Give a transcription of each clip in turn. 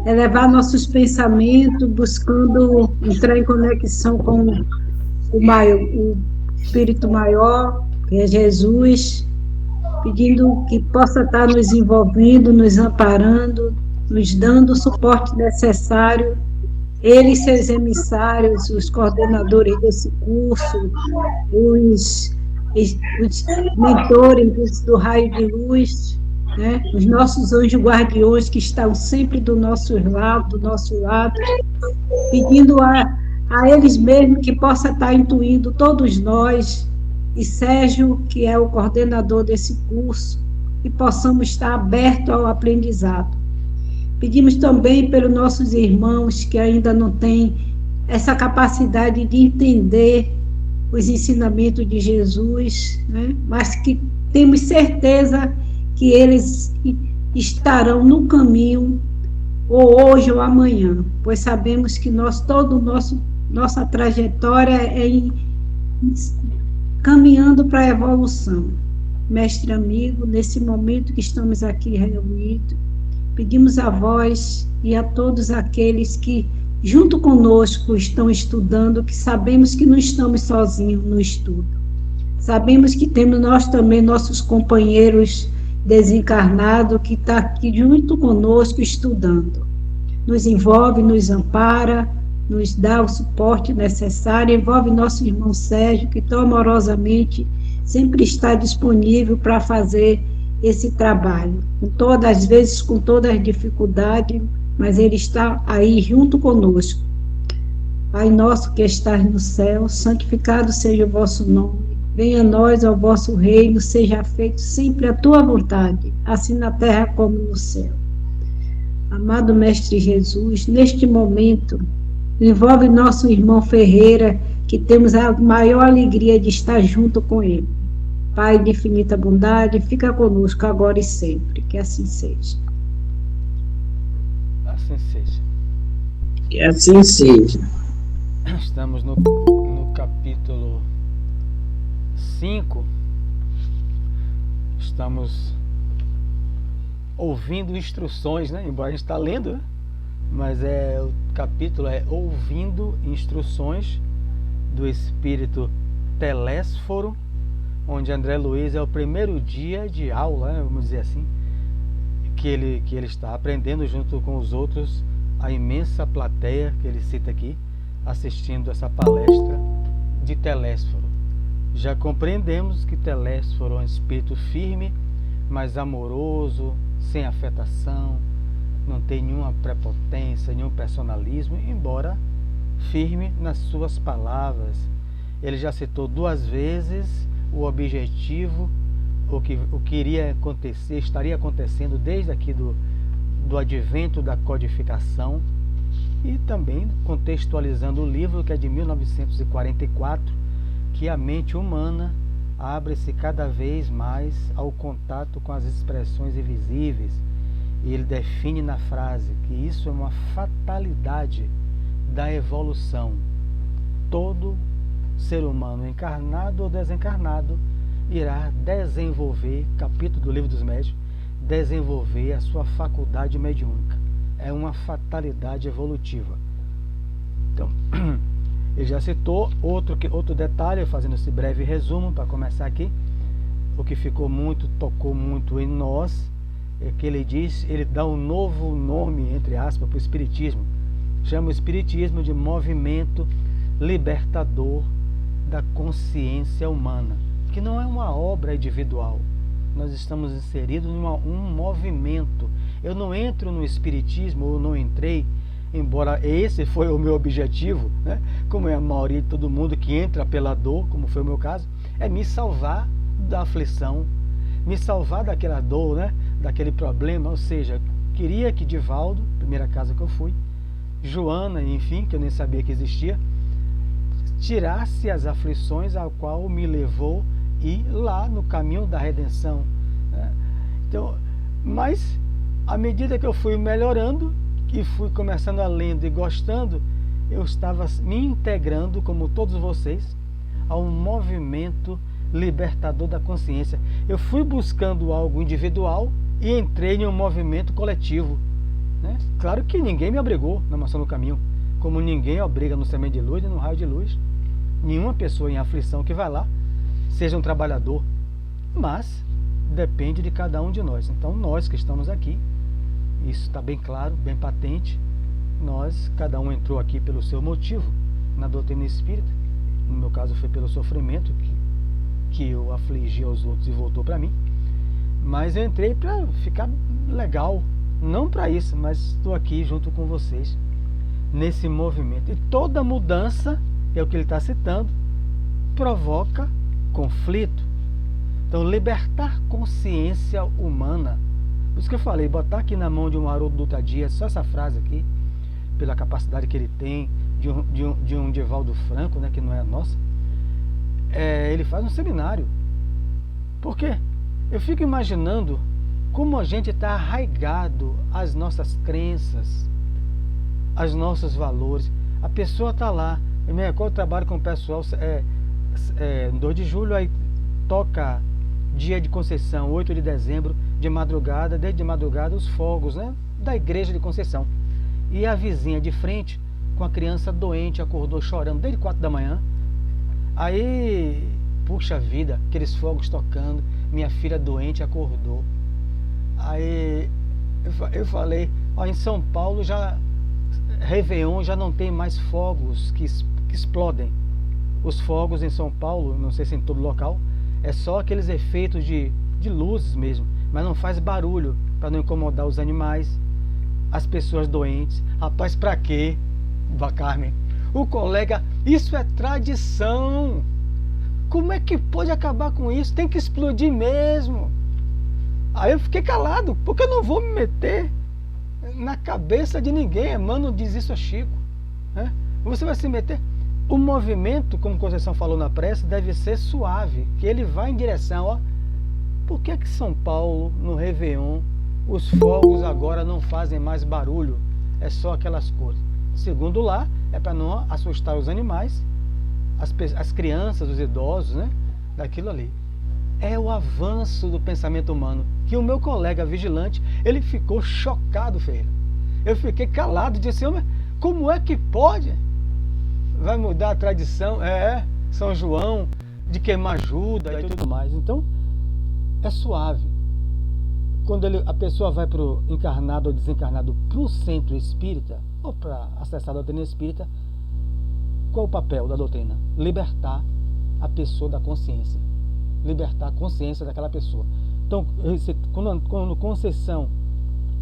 elevar nossos pensamentos, buscando entrar em conexão com o Espírito Maior, que é Jesus, pedindo que possa estar nos envolvendo, nos amparando, nos dando o suporte necessário. Ele e seus emissários, os coordenadores desse curso, os, os mentores do raio de luz, né? Os nossos anjos guardiões que estão sempre do nosso lado, pedindo a eles mesmos que possa estar intuindo todos nós, e Sérgio, que é o coordenador desse curso, e possamos estar abertos ao aprendizado. Pedimos também pelos nossos irmãos que ainda não têm essa capacidade de entender os ensinamentos de Jesus, né? Mas que temos certeza que eles estarão no caminho, ou hoje ou amanhã, pois sabemos que nossa trajetória caminhando para a evolução. Mestre amigo, nesse momento que estamos aqui reunidos, pedimos a vós e a todos aqueles que, junto conosco, estão estudando, que sabemos que não estamos sozinhos no estudo. Sabemos que temos nós também nossos companheiros desencarnados que estão aqui junto conosco estudando. Nos envolve, nos ampara, nos dá o suporte necessário, envolve nosso irmão Sérgio, que tão amorosamente sempre está disponível para fazer esse trabalho, com todas as vezes, com todas as dificuldades, mas ele está aí junto conosco. Pai nosso que estás no céu, santificado seja o vosso nome, venha a nós ao vosso reino, seja feito sempre a tua vontade, assim na terra como no céu. Amado Mestre Jesus, neste momento, envolve nosso irmão Ferreira, que temos a maior alegria de estar junto com ele. Pai de infinita bondade, fica conosco agora e sempre, que assim seja. Assim seja. Que assim seja. Estamos no capítulo 5. Estamos ouvindo instruções, né? Embora a gente está lendo, né? Mas o capítulo é Ouvindo Instruções do Espírito Telésforo, onde André Luiz é o primeiro dia de aula, né, vamos dizer assim, que ele está aprendendo junto com os outros, a imensa plateia que ele cita aqui, assistindo essa palestra de Telésforo. Já compreendemos que Telésforo é um espírito firme, mas amoroso, sem afetação, não tem nenhuma prepotência, nenhum personalismo, embora firme nas suas palavras. Ele já citou 2 vezes o objetivo, o que iria acontecer, estaria acontecendo desde aqui do advento da codificação, e também contextualizando o livro, que é de 1944, que a mente humana abre-se cada vez mais ao contato com as expressões invisíveis. E ele define na frase que isso é uma fatalidade da evolução. Todo ser humano, encarnado ou desencarnado, irá desenvolver, capítulo do Livro dos Médiuns, desenvolver a sua faculdade mediúnica. É uma fatalidade evolutiva. Então, ele já citou outro detalhe, fazendo esse breve resumo para começar aqui. O que tocou muito em nós, é que ele dá um novo nome, entre aspas, para o Espiritismo. Chama o Espiritismo de movimento libertador da consciência humana, que não é uma obra individual. Nós estamos inseridos em um movimento. Eu não entro no Espiritismo, ou não entrei, embora esse foi o meu objetivo, né? Como é a maioria de todo mundo que entra pela dor, como foi o meu caso, é me salvar da aflição, me salvar daquela dor, né? Daquele problema. Ou seja, queria que Divaldo, primeira casa que eu fui, Joana, enfim, que eu nem sabia que existia, tirasse as aflições ao qual me levou ir lá no caminho da redenção, né? Então, mas à medida que eu fui melhorando e fui começando a lendo e gostando, eu estava me integrando, como todos vocês, a um movimento libertador da consciência. Eu fui buscando algo individual e entrei em um movimento coletivo. né? Claro que ninguém me obrigou na Mansão do Caminho, como ninguém obriga no Semente de Luz e no Raio de Luz. Nenhuma pessoa em aflição que vai lá seja um trabalhador, mas depende de cada um de nós. Então nós que estamos aqui, isso está bem claro, bem patente, nós, cada um entrou aqui pelo seu motivo na doutrina espírita. No meu caso foi pelo sofrimento que eu afligi aos outros e voltou para mim, mas eu entrei para ficar legal, não para isso, mas estou aqui junto com vocês nesse movimento. E toda mudança, é o que ele está citando, provoca conflito. Então, libertar consciência humana, por isso que eu falei, botar aqui na mão de um Haroldo Dutra Dias, só essa frase aqui, pela capacidade que ele tem, de um Divaldo Franco, né, que não é a nossa, ele faz um seminário. Por quê? Eu fico imaginando como a gente está arraigado às nossas crenças, aos nossos valores. A pessoa está lá, eu me recordo, eu trabalho com o pessoal, no 2 de julho, aí toca dia de Conceição, 8 de dezembro, de madrugada, desde de madrugada, os fogos, né, da igreja de Conceição. E a vizinha de frente, com a criança doente, acordou chorando desde 4 da manhã. Aí, puxa vida, aqueles fogos tocando, minha filha doente acordou. Aí eu falei, ó, em São Paulo já Réveillon já não tem mais fogos que explodem. Os fogos em São Paulo, não sei se em todo local, é só aqueles efeitos de luzes mesmo, mas não faz barulho para não incomodar os animais, as pessoas doentes. Rapaz, para quê, Carmen? O colega, isso é tradição. Como é que pode acabar com isso? Tem que explodir mesmo. Aí eu fiquei calado, porque eu não vou me meter na cabeça de ninguém. Mano, diz isso a Chico, né? Você vai se meter. O movimento, como Conceição falou na prece, deve ser suave, que ele vai em direção, ó, por que São Paulo, no Réveillon, os fogos agora não fazem mais barulho? É só aquelas cores. Segundo lá, é para não assustar os animais, as crianças, os idosos, né? Daquilo ali. É o avanço do pensamento humano, que o meu colega vigilante, ele ficou chocado, Ferreira. Eu fiquei calado e disse, como é que pode? Vai mudar a tradição, São João, de queimar Judas e tudo mais. Então, é suave. Quando a pessoa vai para o encarnado ou desencarnado para o centro espírita, ou para acessar a doutrina espírita, qual o papel da doutrina? Libertar a pessoa da consciência. Libertar a consciência daquela pessoa. Então, quando Conceição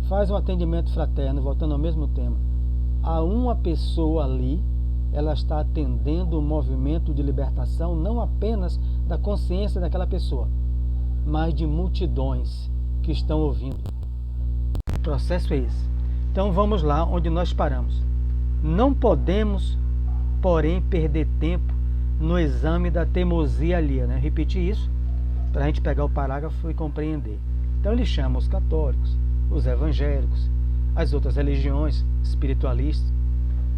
faz um atendimento fraterno, voltando ao mesmo tema, a uma pessoa ali, ela está atendendo um movimento de libertação não apenas da consciência daquela pessoa, mas de multidões que estão ouvindo. O processo é esse. Então vamos lá onde nós paramos. Não podemos, porém, perder tempo no exame da teimosia alheia, né? Repetir isso para a gente pegar o parágrafo e compreender. Então ele chama os católicos, os evangélicos, as outras religiões espiritualistas,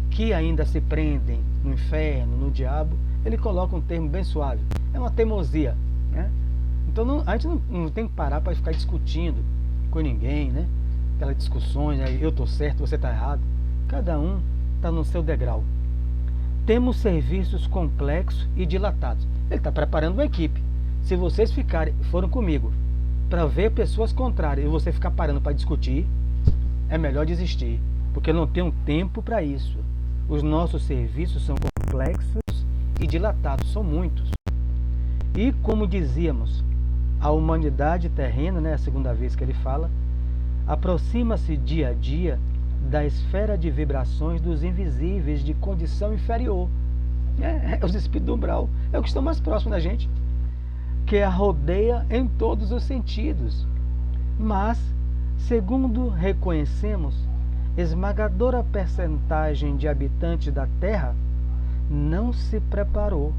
que ainda se prendem no inferno, no diabo. Ele coloca um termo bem suave, é uma teimosia, né? Então a gente não tem que parar para ficar discutindo com ninguém, né? Aquelas discussões, eu estou certo, você está errado. Cada um está no seu degrau. Temos serviços complexos e dilatados. Ele está preparando uma equipe. Se vocês foram comigo para ver pessoas contrárias e você ficar parando para discutir, é melhor desistir, porque não tem um tempo para isso. Os nossos serviços são complexos e dilatados, são muitos. E como dizíamos, a humanidade terrena, né, a segunda vez que ele fala, aproxima-se dia a dia da esfera de vibrações dos invisíveis de condição inferior. Os espíritos do umbral, é o que estão mais próximos da gente, que a rodeia em todos os sentidos. Mas, segundo reconhecemos, esmagadora percentagem de habitantes da Terra não se preparou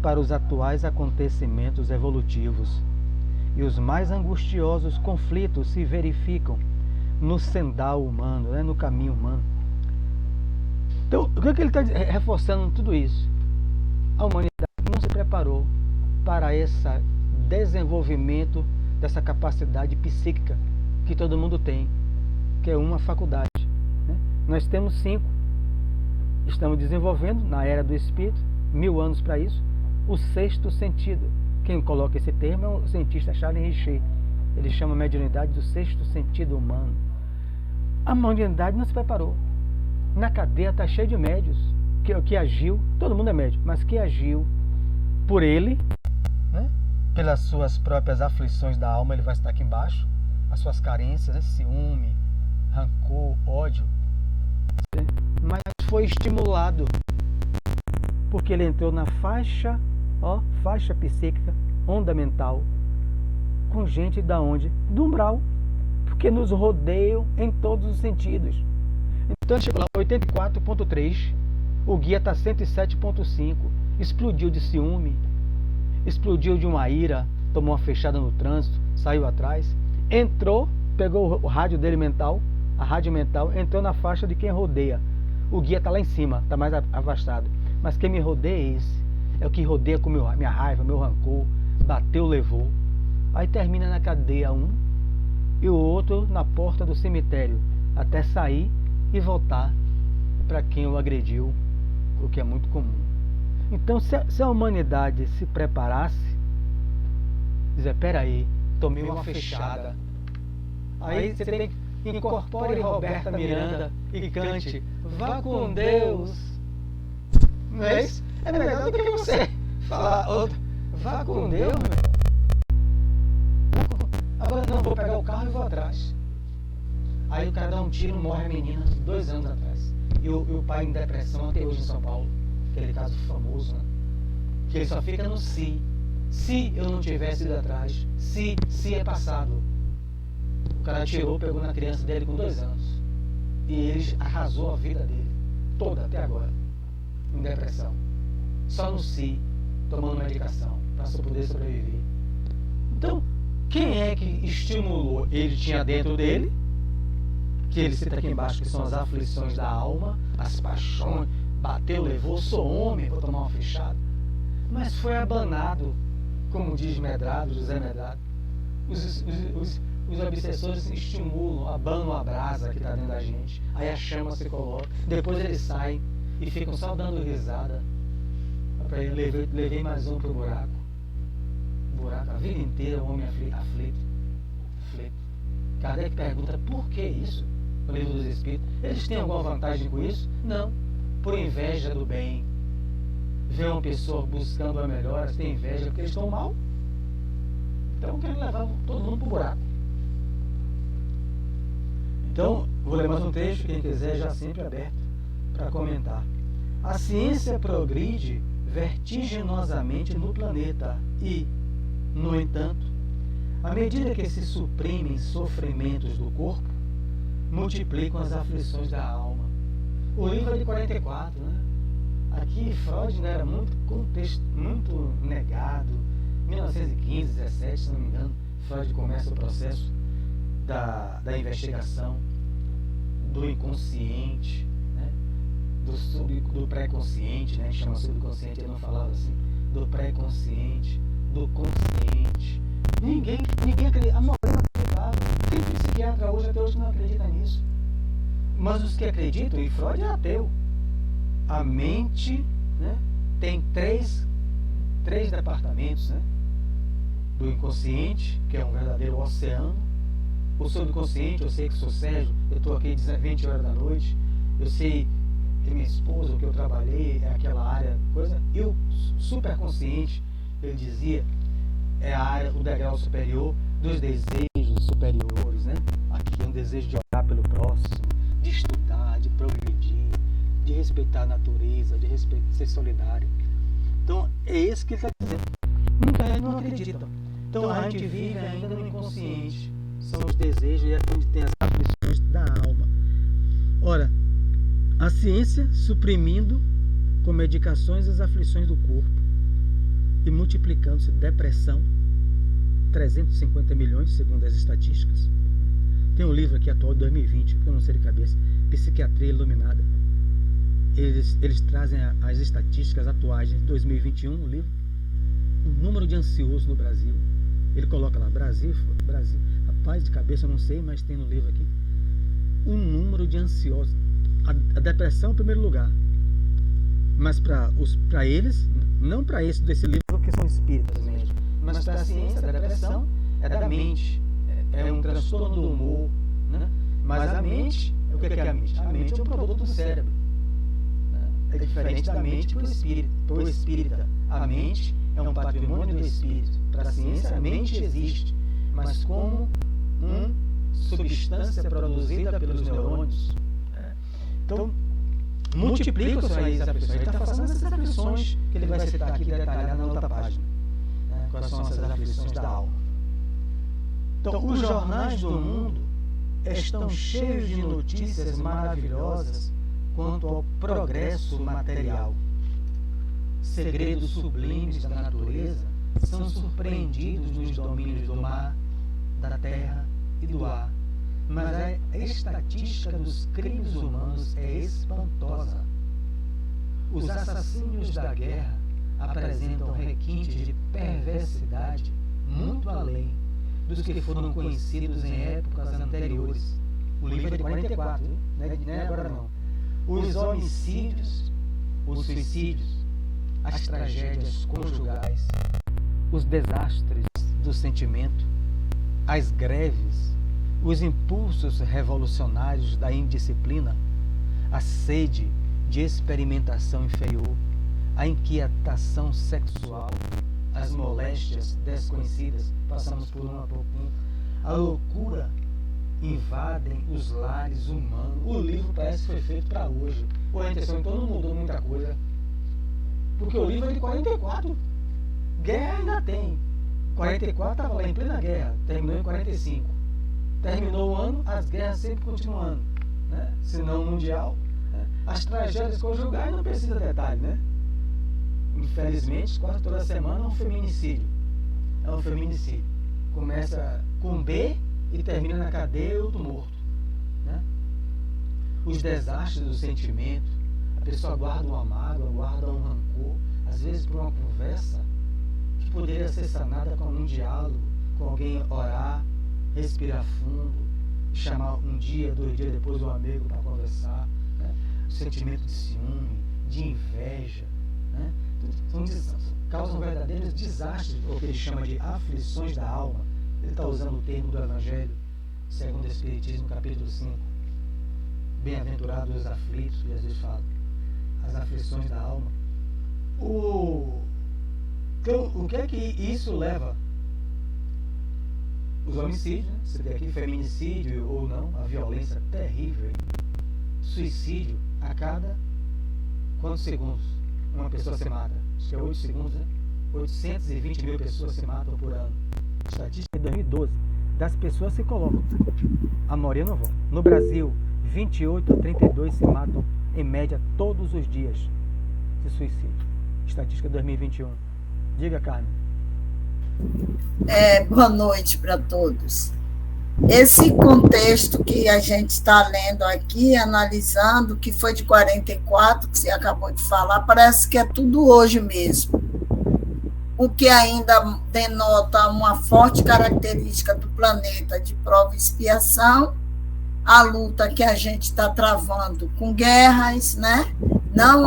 para os atuais acontecimentos evolutivos, e os mais angustiosos conflitos se verificam no sendal humano, né, no caminho humano. Então, o que ele está reforçando tudo isso? A humanidade não se preparou para esse desenvolvimento dessa capacidade psíquica que todo mundo tem, que é uma faculdade. Nós temos 5. Estamos desenvolvendo, na era do Espírito, 1000 anos para isso, o 6º sentido. Quem coloca esse termo é o cientista Charles Richer. Ele chama a mediunidade do 6º sentido humano. A mediunidade não se preparou. Na cadeia está cheio de médios que agiu, todo mundo é médio, mas que agiu por ele, né? Pelas suas próprias aflições da alma, ele vai estar aqui embaixo, as suas carências, né? Ciúme, rancor, ódio, mas foi estimulado porque ele entrou na faixa psíquica, onda mental, com gente da onde? Do umbral, porque nos rodeiam em todos os sentidos. Então ele chegou lá 84.3, o guia está 107.5, explodiu de ciúme, explodiu de uma ira, tomou uma fechada no trânsito, saiu atrás, entrou, pegou o rádio dele mental, a rádio mental, entrou na faixa de quem rodeia. O guia está lá em cima, está mais afastado, mas quem me rodeia é esse, é o que rodeia com minha raiva, meu rancor, bateu, levou. Aí termina na cadeia um e o outro na porta do cemitério, até sair e voltar para quem o agrediu, o que é muito comum. Então, se a humanidade se preparasse, dizer, peraí, tomei uma fechada. Aí você tem que incorpore Roberta Miranda e cante, vá com Deus. Não é isso? É melhor do que você falar outro, vá com Deus, meu. Agora não, vou pegar o carro e vou atrás. Aí o cara dá um tiro, morre a menina 2 anos atrás. E o pai em depressão até hoje em São Paulo. Aquele caso famoso, né? Que ele só fica no se. Se eu não tivesse ido atrás. Se é passado. O cara atirou, pegou na criança dele com 2 anos. E ele arrasou a vida dele. Toda, até agora. Em depressão. Só no se, tomando medicação. Para poder sobreviver. Então, quem é que estimulou? Ele tinha dentro dele, que ele cita aqui embaixo, que são as aflições da alma, as paixões, bateu, levou, sou homem, vou tomar uma fechada. Mas foi abanado, como diz Medrado, José Medrado. Os obsessores estimulam, abanam a brasa que está dentro da gente, aí a chama se coloca, depois eles saem e ficam só dando risada. Para ele, levei mais um pro buraco. A vida inteira o homem aflito. Kardec pergunta, por que isso? No Livro dos Espíritos. Eles têm alguma vantagem com isso? Não. Por inveja do bem. Vê uma pessoa buscando a melhora, tem inveja porque eles estão mal. Então querem levar todo mundo para o buraco. Então, vou ler mais um trecho, quem quiser já sempre aberto para comentar. A ciência progride vertiginosamente no planeta e, no entanto, à medida que se suprimem sofrimentos do corpo, multiplicam as aflições da alma. O livro é de 44, né? Aqui Freud, né, era muito negado. 1915, 17, se não me engano, Freud começa o processo da investigação do inconsciente, né? do pré-consciente, né? Chama subconsciente, ele não falava assim, do pré-consciente, do consciente. Ninguém acredita. A Morena acreditava. Tem psiquiatra hoje, até hoje não acredita nisso. Mas os que acreditam, e Freud é ateu. A mente, né, tem três departamentos, né? Do inconsciente, que é um verdadeiro oceano. O subconsciente, eu sei que sou Sérgio, eu estou aqui 20 horas da noite, eu sei que minha esposa, o que eu trabalhei, é aquela área, coisa. E o superconsciente, ele dizia, é a área, o degrau superior dos desejos superiores, né? Aqui é um desejo de orar pelo próximo, de estudar, de progredir, de respeitar a natureza, de ser solidário. Então, é isso que ele está dizendo. Muita gente não acredita. Então, a gente vive ainda no inconsciente. São os desejos e é onde tem as aflições da alma. Ora, a ciência suprimindo com medicações as aflições do corpo e multiplicando-se depressão, 350 milhões, segundo as estatísticas. Tem um livro aqui atual de 2020, que eu não sei de cabeça, Psiquiatria Iluminada. Eles trazem as estatísticas atuais de 2021, o livro, o número de ansiosos no Brasil. Ele coloca lá, Brasil, rapaz, de cabeça eu não sei, mas tem no livro aqui, o número de ansiosos, a depressão em primeiro lugar. Mas para eles, não para esse desse livro, que são espíritas mesmo, mas para a ciência, a depressão é da mente, é um transtorno do humor, né? Mas a mente, o que é a mente? A mente é um produto do cérebro, né? É diferente da mente para o espírita. A mente é um patrimônio do espírito. Para a ciência, a mente existe, mas como uma substância produzida pelos neurônios. Então, multiplica-se aí as aflições. Ele está fazendo essas aflições que ele vai citar aqui, detalhar na outra página. Né? Quais são essas aflições da alma. Então, os jornais do mundo estão cheios de notícias maravilhosas quanto ao progresso material. Segredos sublimes da natureza são surpreendidos nos domínios do mar, da terra e do ar. Mas a estatística dos crimes humanos é espantosa. Os assassinos da guerra apresentam requintes de perversidade muito além dos que foram conhecidos em épocas anteriores. O livro é de 44, não é agora não. Os homicídios, os suicídios, as tragédias conjugais, os desastres do sentimento, as greves, os impulsos revolucionários da indisciplina, a sede de experimentação inferior, a inquietação sexual, as moléstias desconhecidas, passamos por um a pouquinho, a loucura invadem os lares humanos. O livro parece que foi feito para hoje. Ou a intenção então não mudou muita coisa. Porque o livro é de 44. Guerra ainda tem. 44 estava lá em plena guerra, terminou em 45. Terminou o ano, as guerras sempre continuando, né? Se não mundial, né? As tragédias conjugais não precisa de detalhe, né? Infelizmente, quase toda semana é um feminicídio. É um feminicídio. Começa com B e termina na cadeia ou do morto, né? Os desastres do sentimento, a pessoa guarda uma mágoa, guarda um rancor, às vezes por uma conversa que poderia ser sanada com um diálogo, com alguém orar, respirar fundo, chamar um dia, 2 dias depois um amigo para conversar, né? O sentimento de ciúme, de inveja, né? Causam verdadeiros desastres, o que ele chama de aflições da alma. Ele está usando o termo do Evangelho segundo o Espiritismo, capítulo 5. Bem-aventurados os aflitos, Jesus fala. As aflições da alma. Então, o que é que isso leva? Os homicídios, né? Você tem aqui feminicídio ou não, a violência terrível. Suicídio, a cada quantos segundos uma pessoa se mata? Acho que é 8 segundos, né? 820 mil pessoas se matam por ano. Estatística de 2012, das pessoas se colocam. A maioria não vão. No Brasil, 28 a 32 se matam em média todos os dias de suicídio. Estatística de 2021. Diga, Carmen. Boa noite para todos. Esse contexto que a gente está lendo aqui, analisando, que foi de 44, que você acabou de falar, parece que é tudo hoje mesmo. O que ainda denota uma forte característica do planeta de prova e expiação, a luta que a gente está travando com guerras, né? Não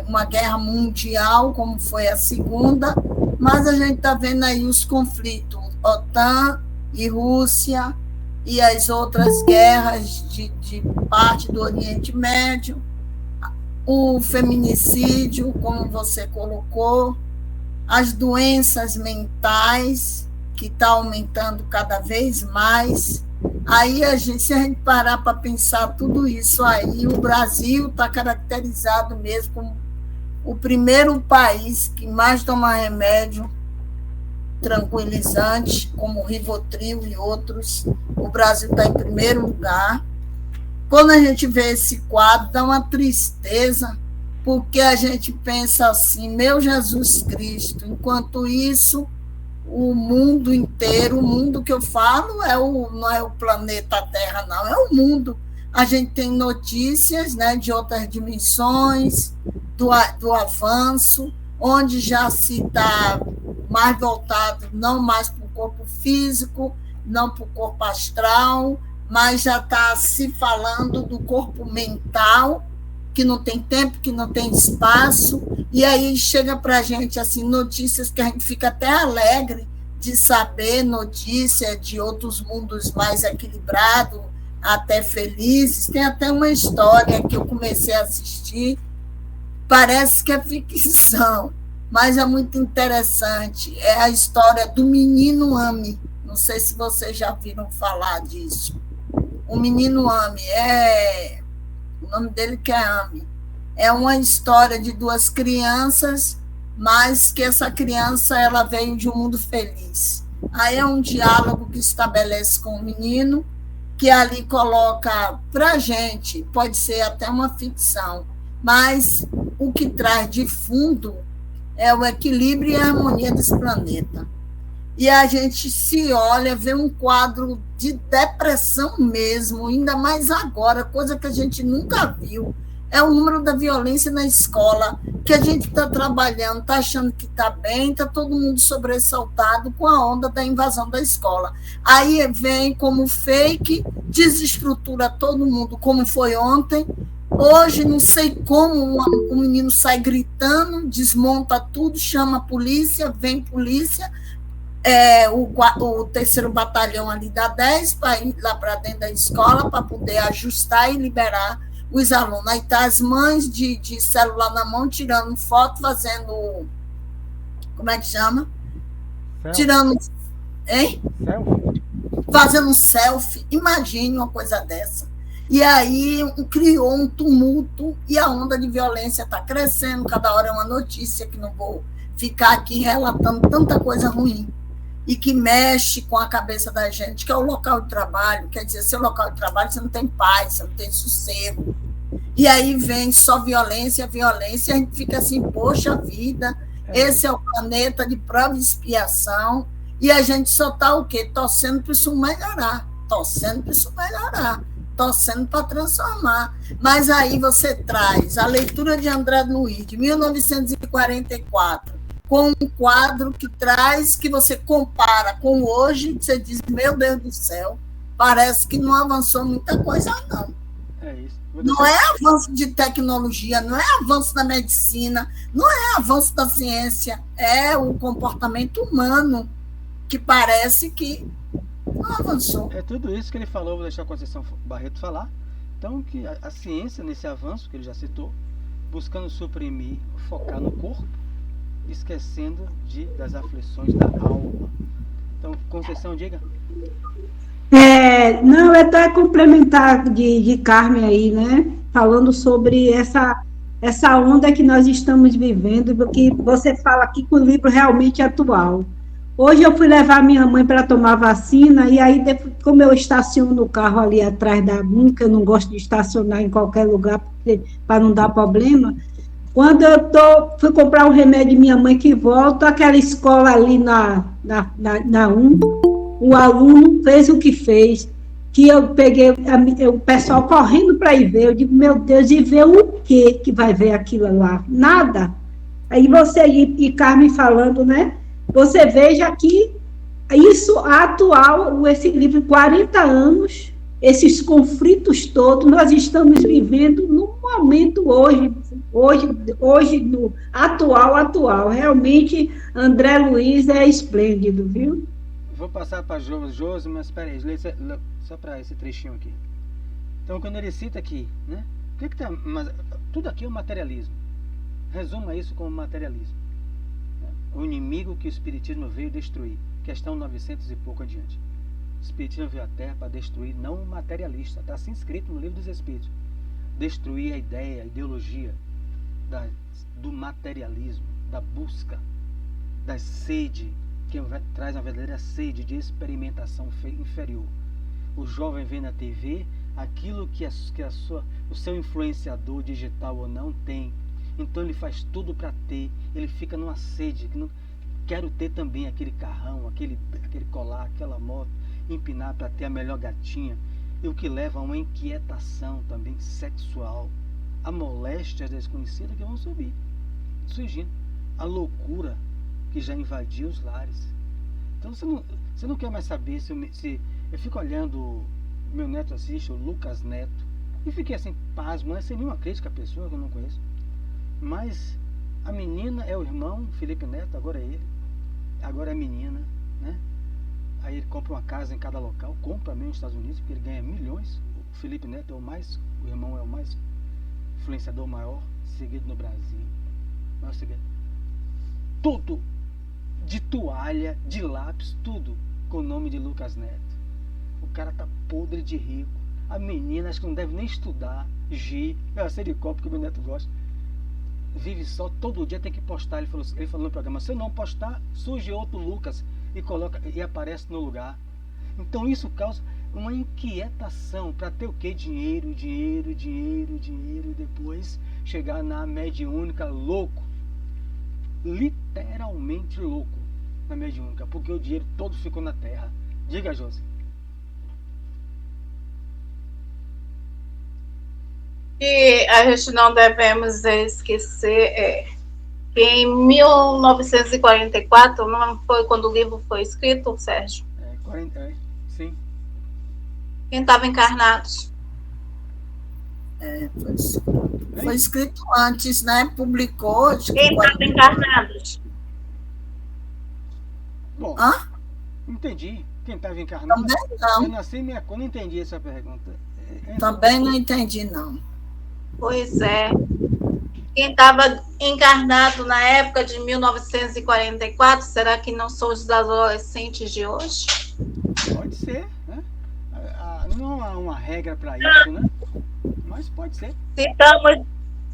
uma guerra mundial, como foi a segunda, mas a gente está vendo aí os conflitos, OTAN e Rússia, e as outras guerras de parte do Oriente Médio, o feminicídio, como você colocou, as doenças mentais, que está aumentando cada vez mais. Aí, se a gente parar para pensar tudo isso aí, o Brasil está caracterizado mesmo como o primeiro país que mais toma remédio tranquilizante, como o Rivotril e outros. O Brasil está em primeiro lugar. Quando a gente vê esse quadro, dá uma tristeza, porque a gente pensa assim, meu Jesus Cristo, enquanto isso, o mundo inteiro, o mundo que eu falo não é o planeta Terra, não, é o mundo. A gente tem notícias, né, de outras dimensões, do avanço, onde já se está mais voltado, não mais para o corpo físico, não para o corpo astral, mas já está se falando do corpo mental, que não tem tempo, que não tem espaço, e aí chega para a gente assim, notícias que a gente fica até alegre de saber, notícia de outros mundos mais equilibrados, até felizes. Tem até uma história que eu comecei a assistir, parece que é ficção, mas é muito interessante. É a história do menino Ami. Não sei se vocês já viram falar disso. O menino Ami, o nome dele que é Ami. É uma história de duas crianças, mas que essa criança ela veio de um mundo feliz. Aí é um diálogo que estabelece com o menino, que ali coloca para a gente, pode ser até uma ficção, mas o que traz de fundo é o equilíbrio e a harmonia desse planeta. E a gente se olha, vê um quadro de depressão mesmo, ainda mais agora, coisa que a gente nunca viu. É o número da violência na escola, que a gente está trabalhando, está achando que está bem, está todo mundo sobressaltado com a onda da invasão da escola. Aí vem como fake, desestrutura todo mundo, como foi ontem. Hoje, não sei como, o menino sai gritando, desmonta tudo, chama a polícia, vem polícia, o terceiro batalhão ali da 10 para ir lá para dentro da escola para poder ajustar e liberar os alunos. Aí tá as mães de celular na mão tirando foto, fazendo, como é que chama? Selfie. Tirando, hein? Selfie. Fazendo selfie. Imagine uma coisa dessa. E aí criou um tumulto e a onda de violência está crescendo, cada hora é uma notícia, que não vou ficar aqui relatando tanta coisa ruim e que mexe com a cabeça da gente, que é o local de trabalho. Quer dizer, seu local de trabalho, você não tem paz, você não tem sossego. E aí vem só violência, violência, e a gente fica assim, poxa vida, esse é o planeta de prova e expiação, e a gente só está o quê? Torcendo para isso melhorar, torcendo para transformar. Mas aí você traz a leitura de André Luiz, de 1944, com um quadro que traz, que você compara com hoje, você diz, meu Deus do céu, parece que não avançou muita coisa, não. É isso. Não é avanço de tecnologia, não é avanço da medicina, não é avanço da ciência, é o comportamento humano que parece que não avançou. É tudo isso que ele falou, vou deixar a Conceição Barreto falar. Então, que a ciência, nesse avanço que ele já citou, buscando suprimir, focar no corpo, esquecendo das aflições da alma. Então, Conceição, diga. Não, é até complementar de Carmen aí, né? Falando sobre essa onda que nós estamos vivendo, porque você fala aqui que o livro realmente é atual. Hoje eu fui levar minha mãe para tomar vacina, e aí, como eu estaciono o carro ali atrás da minha, que eu não gosto de estacionar em qualquer lugar para não dar problema, quando eu fui comprar um remédio de minha mãe que volta, aquela escola ali na 1, o aluno fez o que fez, que eu peguei o pessoal correndo para ir ver, eu digo, meu Deus, e ver o que vai ver aquilo lá? Nada. Aí você, e Carmen falando, né? Você veja que isso atual, esse livro, 40 anos, esses conflitos todos, nós estamos vivendo no momento hoje no atual. Realmente, André Luiz é esplêndido, viu? Vou passar para Josi, mas espera aí, só para esse trechinho aqui. Então, quando ele cita aqui, né? Tudo aqui é o materialismo. Resuma isso como materialismo. Né? O inimigo que o Espiritismo veio destruir. Questão 900 e pouco adiante. O Espiritismo veio à Terra para destruir, não o materialista. Está assim escrito no Livro dos Espíritos. Destruir a ideia, a ideologia do materialismo, da busca, da sede, que traz uma verdadeira sede de experimentação inferior. O jovem vê na TV aquilo que o seu influenciador, digital ou não, tem. Então ele faz tudo para ter. Ele fica numa sede. Quero ter também aquele carrão, aquele colar, aquela moto, empinar para ter a melhor gatinha. E o que leva a uma inquietação também sexual. A moléstia desconhecida que vão surgindo. A loucura que já invadiu os lares. Então você não quer mais saber se eu fico olhando meu neto assiste, o Lucas Neto, e fiquei assim, pasmo, sem nenhuma crítica à pessoa que eu não conheço. Mas a menina é o irmão, Felipe Neto, agora é ele, agora é a menina, né? Aí ele compra uma casa em cada local, compra mesmo nos Estados Unidos, porque ele ganha milhões. O Felipe Neto é o irmão é o mais influenciador maior, seguido no Brasil. Maior seguido. Tudo, de toalha, de lápis, tudo com o nome de Lucas Neto. O cara tá podre de rico. A menina, acho que não deve nem estudar. Gi, eu sei de qual, porque o meu neto gosta. Vive só, todo dia tem que postar. Ele falou no programa, se eu não postar, surge outro Lucas e aparece no lugar. Então isso causa uma inquietação para ter o quê? Dinheiro, e depois chegar na mediúnica louco. Literalmente louco na mediúnica, porque o dinheiro todo ficou na terra. Diga, Josi. E a gente não devemos esquecer que em 1944, não foi quando o livro foi escrito, Sérgio? Sim. Quem estava encarnado? Foi escrito antes, né? Publicou. Quem estava encarnado? Bom, entendi. Quem estava encarnado? Também não. Eu nasci em minha não entendi essa pergunta. Também não entendi, não. Pois é. Quem estava encarnado na época de 1944, será que não são os adolescentes de hoje? Pode ser, né? Não há uma regra para isso, né? Mas pode ser.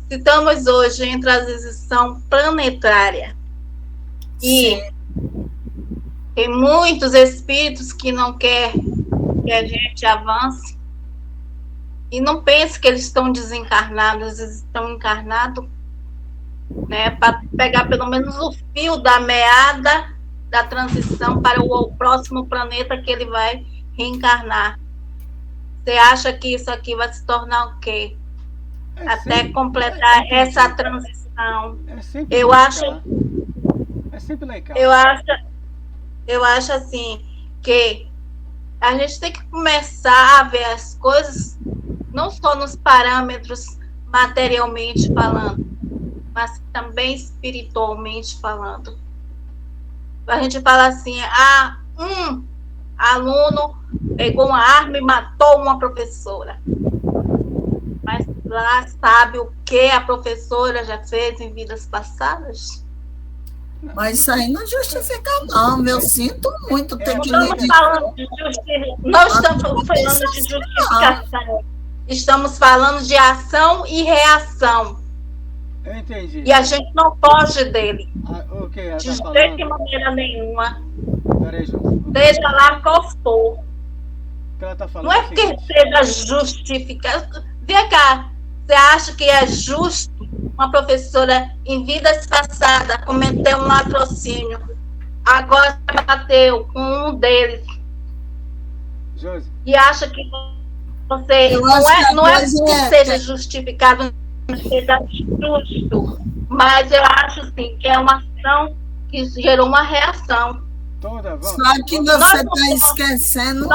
Estamos hoje em transição planetária. E tem muitos espíritos que não querem que a gente avance. E não pense que eles estão desencarnados, eles estão encarnados, né, para pegar pelo menos o fio da meada da transição para o próximo planeta que ele vai reencarnar. Você acha que isso aqui vai se tornar o quê? Até completar essa transição. Eu acho. É sempre legal. Eu acho assim que a gente tem que começar a ver as coisas não só nos parâmetros materialmente falando, mas também espiritualmente falando. A gente fala assim, um aluno pegou uma arma e matou uma professora. Mas lá sabe o que a professora já fez em vidas passadas? Mas isso aí não justifica, não. Eu sinto muito ter que... Não estamos falando de justificação. Estamos falando de ação e reação. Eu entendi. E a gente não foge dele. De maneira nenhuma. Peraí, seja lá qual for. Não é que seja justificado. Vem cá, você acha que é justo uma professora em vidas passadas cometer um latrocínio, agora bateu com um deles, Josi, e acha que você não é que seja justificado, não seja justo, mas eu acho assim, que é uma ação que gerou uma reação. Só que você está esquecendo.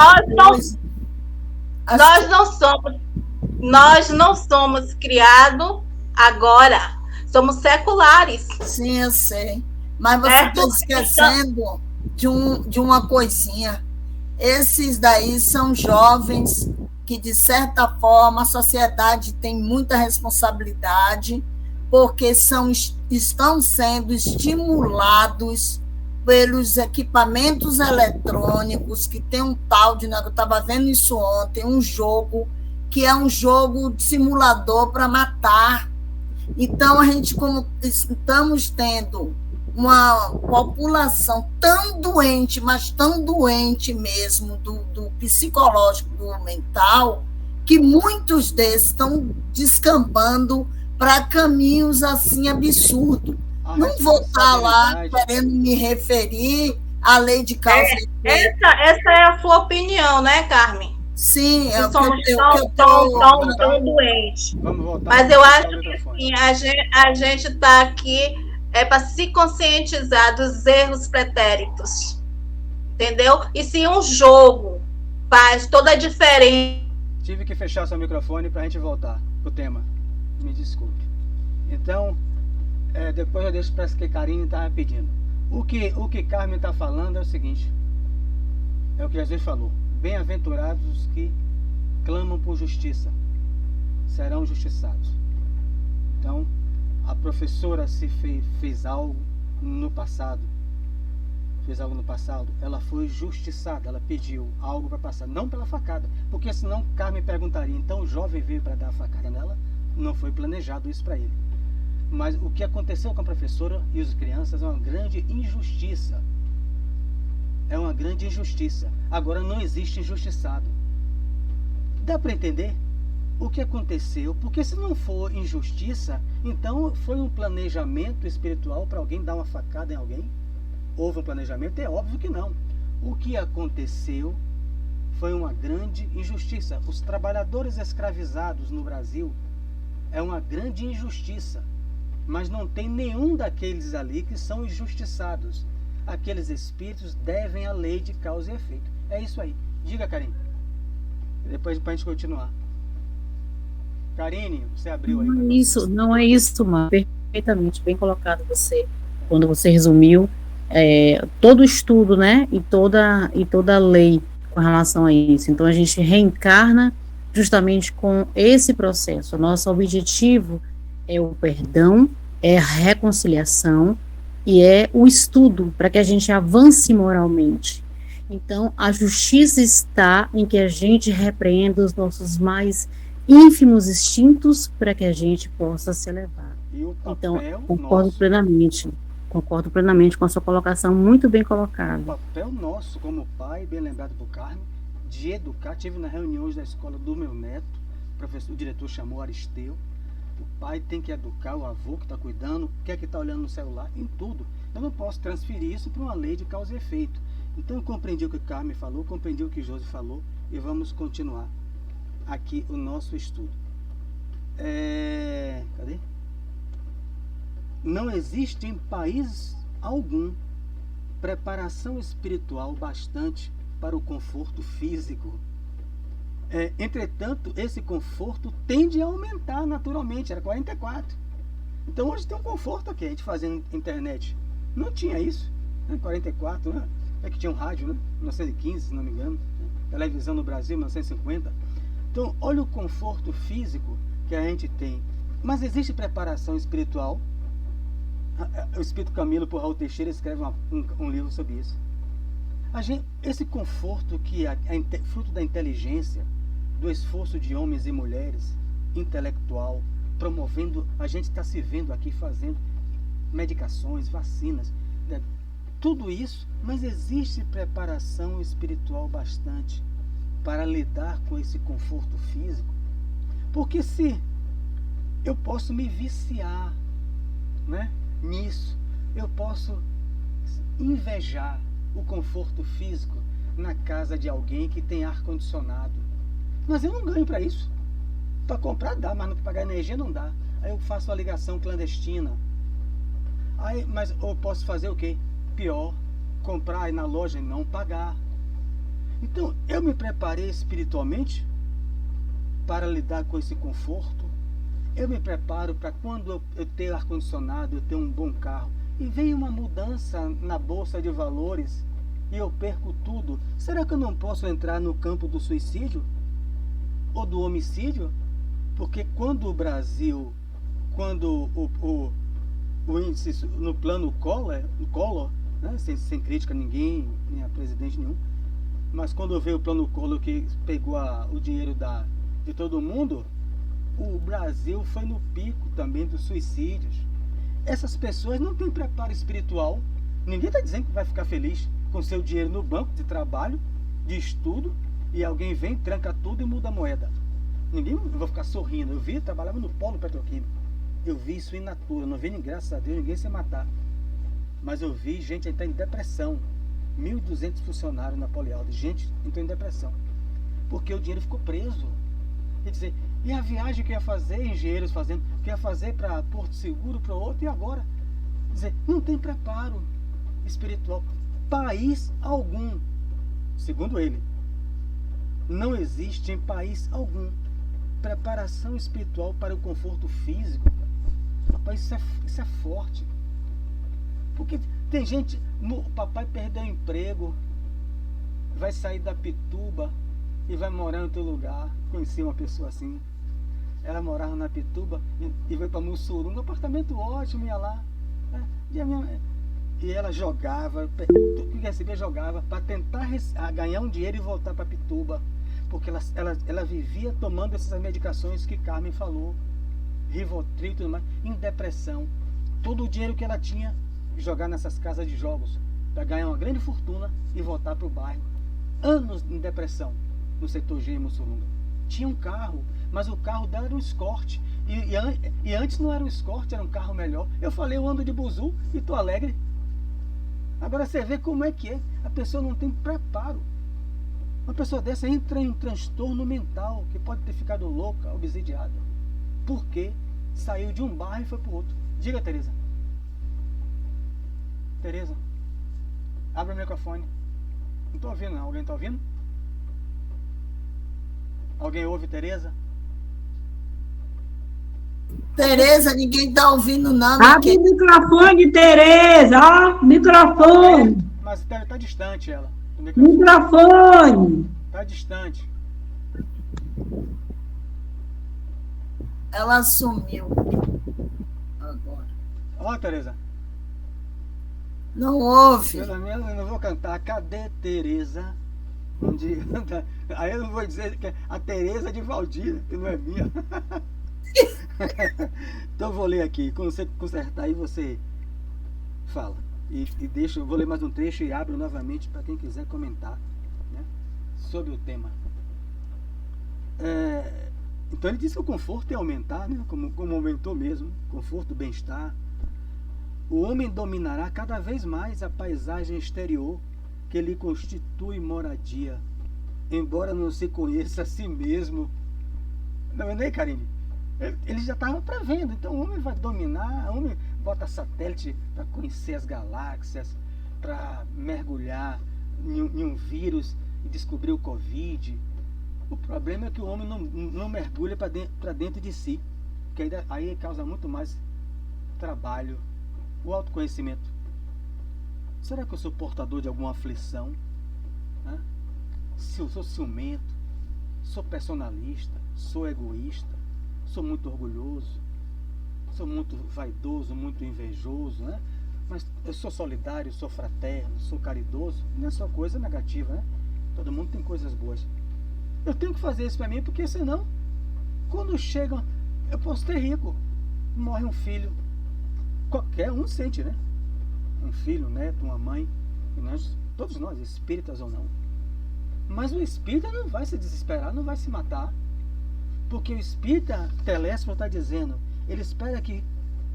Nós não somos criados agora, somos seculares. Sim, eu sei. Mas você está esquecendo de uma coisinha. Esses daí são jovens que, de certa forma, a sociedade tem muita responsabilidade, porque estão sendo estimulados pelos equipamentos eletrônicos, que tem um tal de... Eu estava vendo isso ontem, um jogo, que é um jogo de simulador para matar. Então, a gente, como estamos tendo uma população tão doente, mas tão doente mesmo, do psicológico, do mental, que muitos desses estão descambando para caminhos assim absurdos. Não vou estar lá querendo me referir à lei de causa e efeito. Essa é a sua opinião, né, Carmen? Sim, é somos tão doentes. Mas eu acho que sim, a gente está aqui para se conscientizar dos erros pretéritos, entendeu? E se um jogo faz toda a diferença. Tive que fechar seu microfone para a gente voltar pro tema. Me desculpe. Então, depois eu deixo para que Karine estava pedindo. O que Carmen está falando é o seguinte. É o que Jesus falou. Bem-aventurados os que clamam por justiça, serão justiçados. Então, a professora se fez algo no passado, ela foi justiçada, ela pediu algo para passar, não pela facada, porque senão Carmen perguntaria, então o jovem veio para dar a facada nela? Não foi planejado isso para ele. Mas o que aconteceu com a professora e as crianças é uma grande injustiça. É uma grande injustiça. Agora não existe injustiçado. Dá para entender o que aconteceu? Porque se não for injustiça, então foi um planejamento espiritual para alguém dar uma facada em alguém? Houve um planejamento? É óbvio que não. O que aconteceu foi uma grande injustiça. Os trabalhadores escravizados no Brasil é uma grande injustiça. Mas não tem nenhum daqueles ali que são injustiçados. Aqueles espíritos devem a lei de causa e efeito. É isso aí. Diga, Karine. Depois para a gente continuar. Karine, você abriu aí. Não é isso, mano. Perfeitamente bem colocado você, quando você resumiu todo o estudo, né? E toda a lei com relação a isso. Então a gente reencarna justamente com esse processo. O nosso objetivo é o perdão, é a reconciliação e é o estudo para que a gente avance moralmente. Então, a justiça está em que a gente repreenda os nossos mais ínfimos instintos para que a gente possa se elevar. Então, concordo plenamente com a sua colocação, muito bem colocada. O papel nosso como pai, bem lembrado por Carmen, de educar. Tive na reunião hoje da escola do meu neto, o diretor chamou Aristeu. O pai tem que educar o avô que está cuidando, quer que está olhando no celular, em tudo. Eu não posso transferir isso para uma lei de causa e efeito. Então eu compreendi o que Carmen falou, compreendi o que Josi falou e vamos continuar aqui o nosso estudo. Cadê? Não existe em país algum preparação espiritual bastante para o conforto físico. Entretanto, esse conforto tende a aumentar naturalmente, era 44. Então hoje tem um conforto aqui, a gente fazendo internet. Não tinha isso, né? 44, né? É que tinha um rádio, né? 1915, se não me engano. Televisão no Brasil, 1950. Então, olha o conforto físico que a gente tem. Mas existe preparação espiritual. O Espírito Camilo, por Raul Teixeira, escreve um livro sobre isso. Esse conforto que é fruto da inteligência, do esforço de homens e mulheres, intelectual, promovendo, a gente está se vendo aqui fazendo medicações, vacinas, né? Tudo isso, mas existe preparação espiritual bastante para lidar com esse conforto físico. Porque se eu posso me viciar, né, nisso, eu posso invejar o conforto físico na casa de alguém que tem ar-condicionado. Mas eu não ganho para isso. Para comprar dá, mas para pagar energia não dá. Aí eu faço a ligação clandestina. Mas eu posso fazer o quê? Pior, comprar aí na loja e não pagar. Então, eu me preparei espiritualmente para lidar com esse conforto. Eu me preparo para quando eu ter ar-condicionado, eu ter um bom carro, e vem uma mudança na bolsa de valores e eu perco tudo. Será que eu não posso entrar no campo do suicídio? Ou do homicídio? Porque quando o Brasil, quando o índice no plano Collor, né, sem crítica a ninguém, nem a presidente nenhum, mas quando veio o plano Collor que pegou o dinheiro de todo mundo, o Brasil foi no pico também dos suicídios. Essas pessoas não têm preparo espiritual. Ninguém está dizendo que vai ficar feliz com seu dinheiro no banco de trabalho, de estudo, e alguém vem, tranca tudo e muda a moeda. Ninguém vai ficar sorrindo. Eu trabalhava no polo petroquímico. Eu vi isso in natura. Não vi, graças a Deus, ninguém se matar. Mas eu vi gente entrar em depressão. 1.200 funcionários na Polialdo. Gente entrou em depressão. Porque o dinheiro ficou preso. Quer dizer, e a viagem que eu ia fazer, engenheiros fazendo, que ia fazer para Porto Seguro, para outro, e agora? Quer dizer, não tem preparo espiritual. País algum, segundo ele, Não existe em país algum preparação espiritual para o conforto físico. Rapaz, isso é forte. Porque tem gente, o papai perdeu o emprego, vai sair da Pituba e vai morar em outro lugar. Conheci uma pessoa assim. Ela morava na Pituba e veio para Mussurunga, um apartamento ótimo, ia lá. E ela jogava, tudo que recebia jogava, para tentar ganhar um dinheiro e voltar para Pituba. Porque ela vivia tomando essas medicações que Carmen falou, Rivotril e tudo mais, em depressão. Todo o dinheiro que ela tinha, jogar nessas casas de jogos, para ganhar uma grande fortuna e voltar para o bairro. Anos em depressão no setor G em Mussurunga. Tinha um carro, mas o carro dela era um Escort. E antes não era um Escort, era um carro melhor. Eu falei, eu ando de buzu e estou alegre. Agora você vê como é que é. A pessoa não tem preparo. Uma pessoa dessa entra em um transtorno mental, que pode ter ficado louca, obsidiada. Por quê? Saiu de um bairro e foi para o outro. Diga, Tereza. Tereza, abre o microfone. Não estou ouvindo, não. Alguém está ouvindo? Alguém ouve, Tereza? Tereza, ninguém está ouvindo nada. Abre o microfone, Tereza. Ó, microfone. Mas está distante ela. Microfone. Está distante. Ela sumiu. Agora. Ó, Tereza. Não ouve. Pelo menos eu não vou cantar. Cadê Tereza? Aí eu não vou dizer que é a Tereza de Valdir, que não é minha. Então eu vou ler aqui. Quando você consertar aí, você fala. E deixa, eu vou ler mais um trecho e abro novamente para quem quiser comentar, né, sobre o tema. Então ele disse que o conforto ia aumentar, né, como aumentou mesmo. Conforto, bem-estar. O homem dominará cada vez mais a paisagem exterior que lhe constitui moradia, embora não se conheça a si mesmo. Não é, Karine? Ele já estava prevendo. Então o homem vai dominar, o homem bota satélite para conhecer as galáxias, para mergulhar em um vírus e descobrir o Covid. O problema é que o homem não mergulha para dentro de si, que aí causa muito mais trabalho. O autoconhecimento. Será que eu sou portador de alguma aflição? Né? Se eu sou ciumento, sou personalista, sou egoísta, sou muito orgulhoso, sou muito vaidoso, muito invejoso, né? Mas eu sou solidário, sou fraterno, sou caridoso. Não é só coisa negativa, né? Todo mundo tem coisas boas. Eu tenho que fazer isso para mim, porque senão, quando chega, eu posso ter rico, morre um filho. Qualquer um sente, né? Um filho, um neto, uma mãe, todos nós, espíritas ou não. Mas o espírita não vai se desesperar, não vai se matar. Porque o espírita Telésforo está dizendo, ele espera que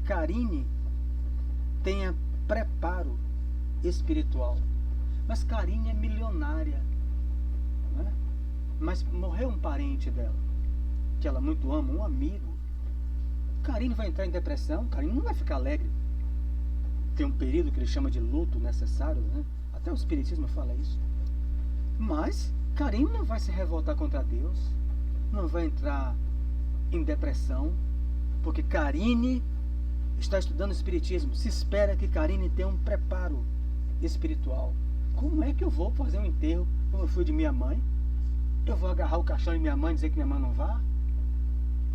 Karine tenha preparo espiritual. Mas Karine é milionária, né? Mas morreu um parente dela, que ela muito ama, um amigo. Karine vai entrar em depressão, Karine não vai ficar alegre. Tem um período que ele chama de luto necessário, né? Até o Espiritismo fala isso. Mas Karine não vai se revoltar contra Deus, não vai entrar em depressão, porque Karine está estudando Espiritismo. Se espera que Karine tenha um preparo espiritual. Como é que eu vou fazer um enterro como eu fui de minha mãe? Eu vou agarrar o caixão de minha mãe e dizer que minha mãe não vá?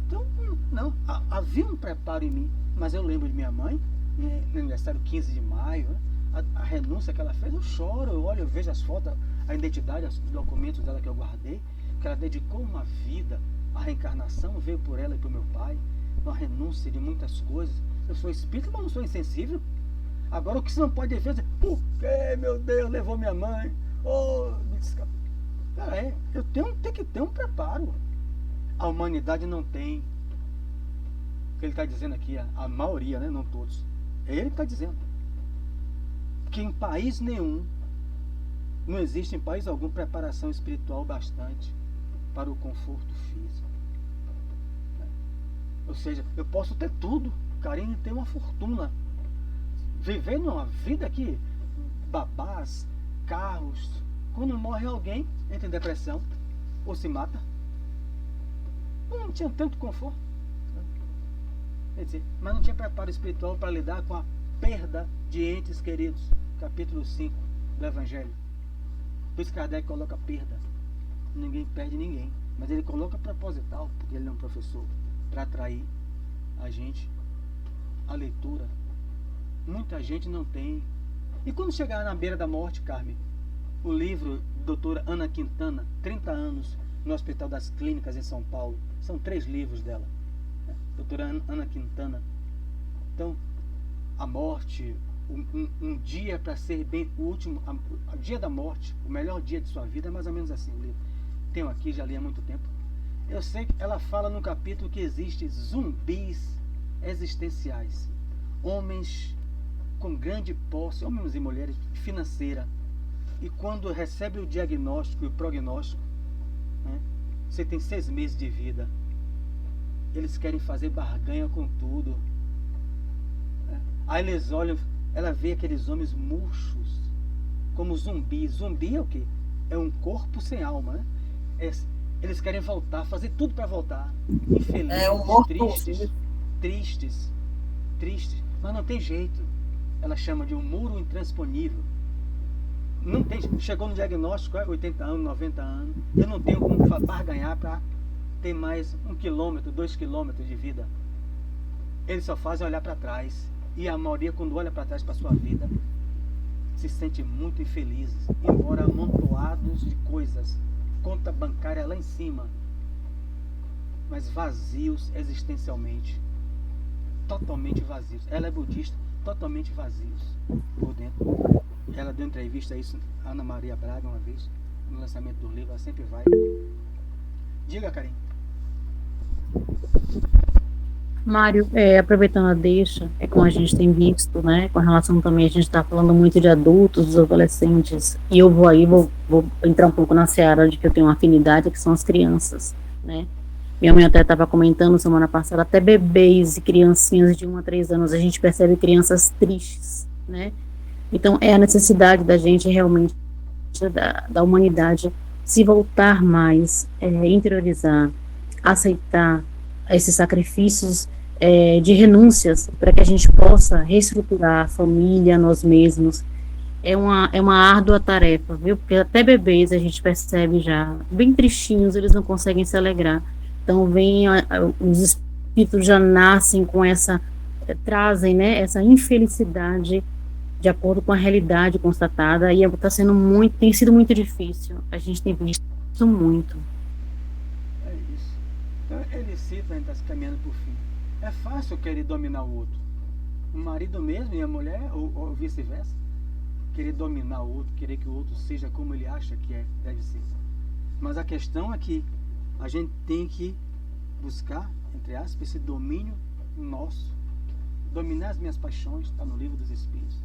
Então, não, havia um preparo em mim, mas eu lembro de minha mãe, no aniversário 15 de maio, né, a renúncia que ela fez, eu choro, eu olho, eu vejo as fotos, a identidade, os documentos dela que eu guardei, que ela dedicou uma vida à reencarnação, veio por ela e por meu pai, uma renúncia de muitas coisas. Eu sou espírita, mas não sou insensível. Agora, o que você não pode dizer, por que, meu Deus, levou minha mãe? Oh, me desculpa. Eu tenho que ter um preparo. A humanidade não tem. O que ele está dizendo aqui, a maioria, né? Não todos. Ele está dizendo que em país nenhum, não existe em país algum preparação espiritual bastante para o conforto físico. Ou seja, eu posso ter tudo. Karine tem uma fortuna. Vivendo uma vida aqui, babás, carros. Quando morre alguém, entra em depressão. ou se mata. Não tinha tanto conforto. Quer dizer, mas não tinha preparo espiritual para lidar com a perda de entes queridos. Capítulo 5 do Evangelho. Por isso Kardec coloca perda. Ninguém perde ninguém. Mas ele coloca proposital, porque ele é um professor, para atrair a gente à leitura. Muita gente não tem. E quando chegar na beira da morte, Carmen, o livro da doutora Ana Quintana, 30 anos no Hospital das Clínicas em São Paulo, são 3 livros dela, né? Doutora Ana Quintana. Então, a morte, um dia para ser bem o último, o dia da morte, o melhor dia de sua vida, é mais ou menos assim o livro. Tenho aqui, já li há muito tempo. Eu sei que ela fala no capítulo que existem zumbis existenciais, homens com grande posse, homens e mulheres, financeira, e quando recebe o diagnóstico e o prognóstico, né, você tem 6 meses de vida, eles querem fazer barganha com tudo, né? Aí eles olham, ela vê aqueles homens murchos como zumbis. Zumbi é o quê? É um corpo sem alma, né? Eles querem voltar, fazer tudo para voltar, infelizes, tristes, mas não tem jeito. Ela chama de um muro intransponível. Não tem, chegou no diagnóstico, 80 anos, 90 anos, eu não tenho como barganhar para ter mais 1 quilômetro, 2 quilômetros de vida. Eles só fazem olhar para trás. E a maioria, quando olha para trás para a sua vida, se sente muito infelizes, embora amontoados de coisas, conta bancária lá em cima, mas vazios existencialmente, totalmente vazios. Ela é budista, totalmente vazios por dentro. Ela deu entrevista a isso a Ana Maria Braga uma vez, no lançamento do livro, ela sempre vai. Diga, Karim. Mário, aproveitando a deixa, como a gente tem visto, né, com relação também, a gente está falando muito de adultos, dos adolescentes, e eu vou entrar um pouco na seara de que eu tenho uma afinidade, que são as crianças, né. Minha mãe até estava comentando semana passada, até bebês e criancinhas de 1 a 3 anos, a gente percebe crianças tristes, né. Então, é a necessidade da gente realmente, da humanidade, se voltar mais, interiorizar, aceitar esses sacrifícios de renúncias para que a gente possa reestruturar a família, nós mesmos. É uma árdua tarefa, viu? Porque até bebês a gente percebe já, bem tristinhos, eles não conseguem se alegrar. Então, os espíritos já nascem com trazem, né, essa infelicidade de acordo com a realidade constatada, e tem sido muito difícil. A gente tem visto isso muito. É isso. Então, ele cita, a gente está se caminhando por fim. É fácil querer dominar o outro. O marido mesmo e a mulher, ou vice-versa. Querer dominar o outro, querer que o outro seja como ele acha que deve ser. Mas a questão é que a gente tem que buscar, entre aspas, esse domínio nosso. Dominar as minhas paixões, está no Livro dos Espíritos.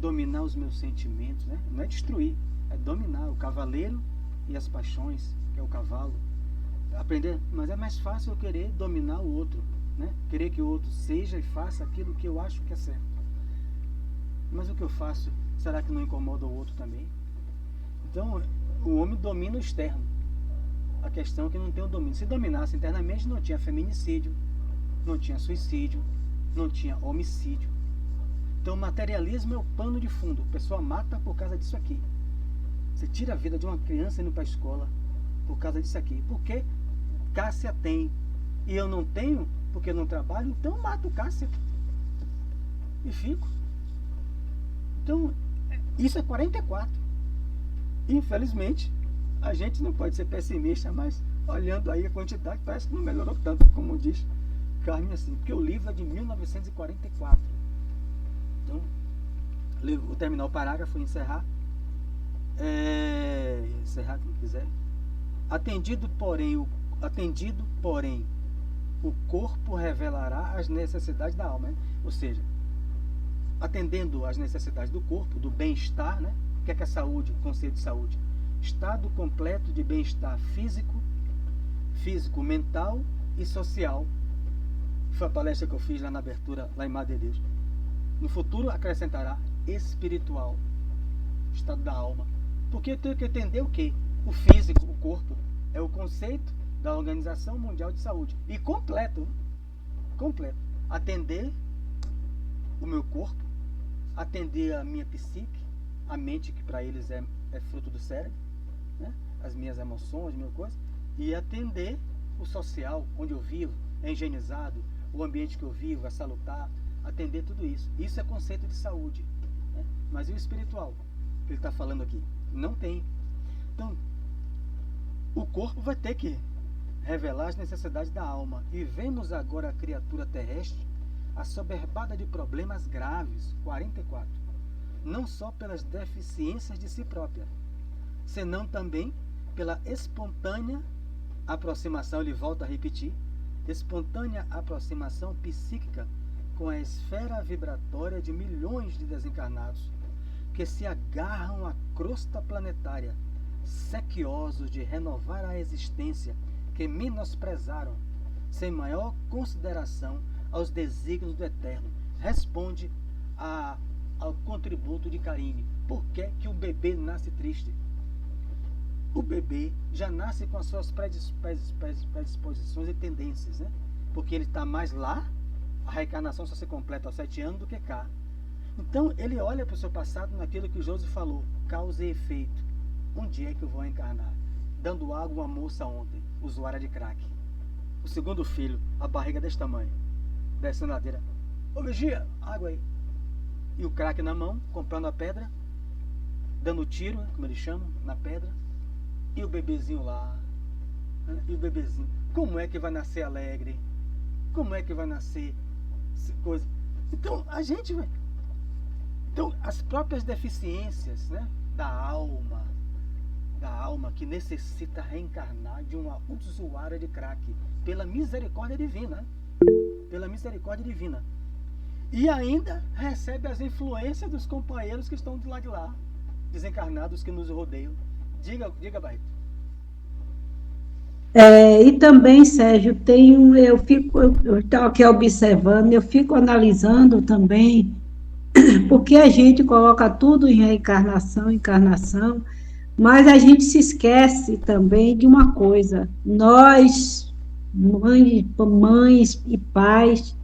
Dominar os meus sentimentos, né? Não é destruir, é dominar o cavaleiro e as paixões, que é o cavalo. Aprender, mas é mais fácil eu querer dominar o outro, né? Querer que o outro seja e faça aquilo que eu acho que é certo. Mas o que eu faço, será que não incomoda o outro também? Então, o homem domina o externo. A questão é que não tem o domínio. Se dominasse internamente, não tinha feminicídio, não tinha suicídio, não tinha homicídio. Então, o materialismo é o pano de fundo. A pessoa mata por causa disso aqui. Você tira a vida de uma criança indo para a escola por causa disso aqui. Porque Cássia tem e eu não tenho, porque eu não trabalho, então eu mato Cássia e fico. Então, isso é 44. Infelizmente, a gente não pode ser pessimista, mas olhando aí a quantidade, parece que não melhorou tanto, como diz Carmen, assim, porque o livro é de 1944. Então, vou terminar o parágrafo e encerrar. Encerrar quem quiser. Atendido, porém, o corpo revelará as necessidades da alma, né? Ou seja, atendendo às necessidades do corpo, do bem-estar, né? O que é a saúde, o conceito de saúde? Estado completo de bem-estar físico, mental e social. Foi a palestra que eu fiz lá na abertura, lá em Madre Deus. No futuro acrescentará espiritual, estado da alma. Porque eu tenho que entender o quê? O físico, o corpo. É o conceito da Organização Mundial de Saúde. E completo. Atender o meu corpo, atender a minha psique, a mente, que para eles é fruto do cérebro, né? As minhas emoções, minha coisa, e atender o social, onde eu vivo, é higienizado, o ambiente que eu vivo é salutar, atender tudo isso. Isso é conceito de saúde, né? Mas e o espiritual, que ele está falando aqui? Não tem. Então, o corpo vai ter que revelar as necessidades da alma. E vemos agora a criatura terrestre assoberbada de problemas graves, 44, não só pelas deficiências de si própria, senão também pela espontânea aproximação, ele volta a repetir, espontânea aproximação psíquica com a esfera vibratória de milhões de desencarnados que se agarram à crosta planetária, sequiosos de renovar a existência que menosprezaram, sem maior consideração aos desígnios do Eterno. Responde ao contributo de Karine. Por que que o bebê nasce triste? O bebê já nasce com as suas predisposições e tendências, né? Porque ele está mais lá, a reencarnação só se completa aos 7 anos do que cá. Então ele olha para o seu passado naquilo que o Josi falou, causa e efeito. Onde é que eu vou encarnar? Dando água a uma moça ontem, usuária de crack. O segundo filho, a barriga desse tamanho, descendo a ladeira. Ô vigia, água aí. E o crack na mão, comprando a pedra, dando tiro, como eles chamam, na pedra. E o bebezinho lá. E o bebezinho. Como é que vai nascer alegre? Como é que vai nascer coisa? Então, a gente vai. Então, as próprias deficiências, né, da alma que necessita reencarnar de uma usuária de crack, pela misericórdia divina. Pela misericórdia divina. E ainda recebe as influências dos companheiros que estão do lado de lá, desencarnados que nos rodeiam. Diga, Barreto. E também, Sérgio, eu estou aqui observando, eu fico analisando também, porque a gente coloca tudo em reencarnação, encarnação, mas a gente se esquece também de uma coisa. Nós, mães e pais,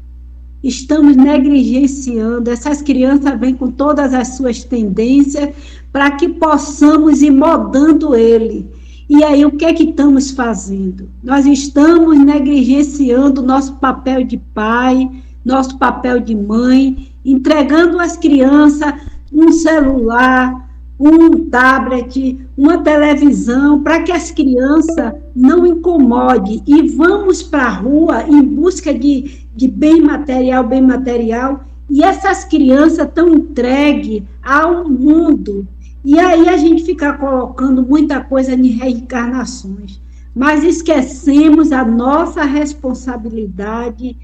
estamos negligenciando. Essas crianças vêm com todas as suas tendências para que possamos ir moldando ele. E aí, o que é que estamos fazendo? Nós estamos negligenciando nosso papel de pai, nosso papel de mãe, entregando às crianças um celular, um tablet, uma televisão, para que as crianças não incomodem. E vamos para a rua em busca de bem material, e essas crianças estão entregues ao mundo. E aí a gente fica colocando muita coisa em reencarnações, mas esquecemos a nossa responsabilidade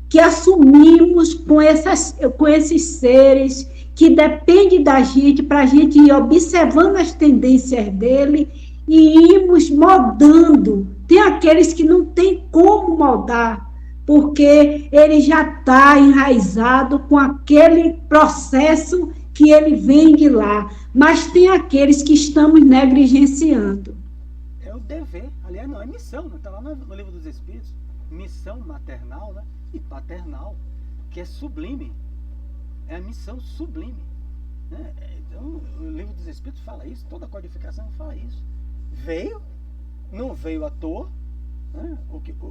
que assumimos com esses seres que dependem da gente, para a gente ir observando as tendências dele e irmos moldando. Tem aqueles que não tem como moldar, porque ele já está enraizado com aquele processo que ele vem de lá, mas tem aqueles que estamos negligenciando. É o dever, aliás, não, é missão, está lá no Livro dos Espíritos, missão maternal, né, e paternal, que é sublime, é a missão sublime, né? Então, o Livro dos Espíritos fala isso, toda a codificação fala isso. Não veio à toa, né?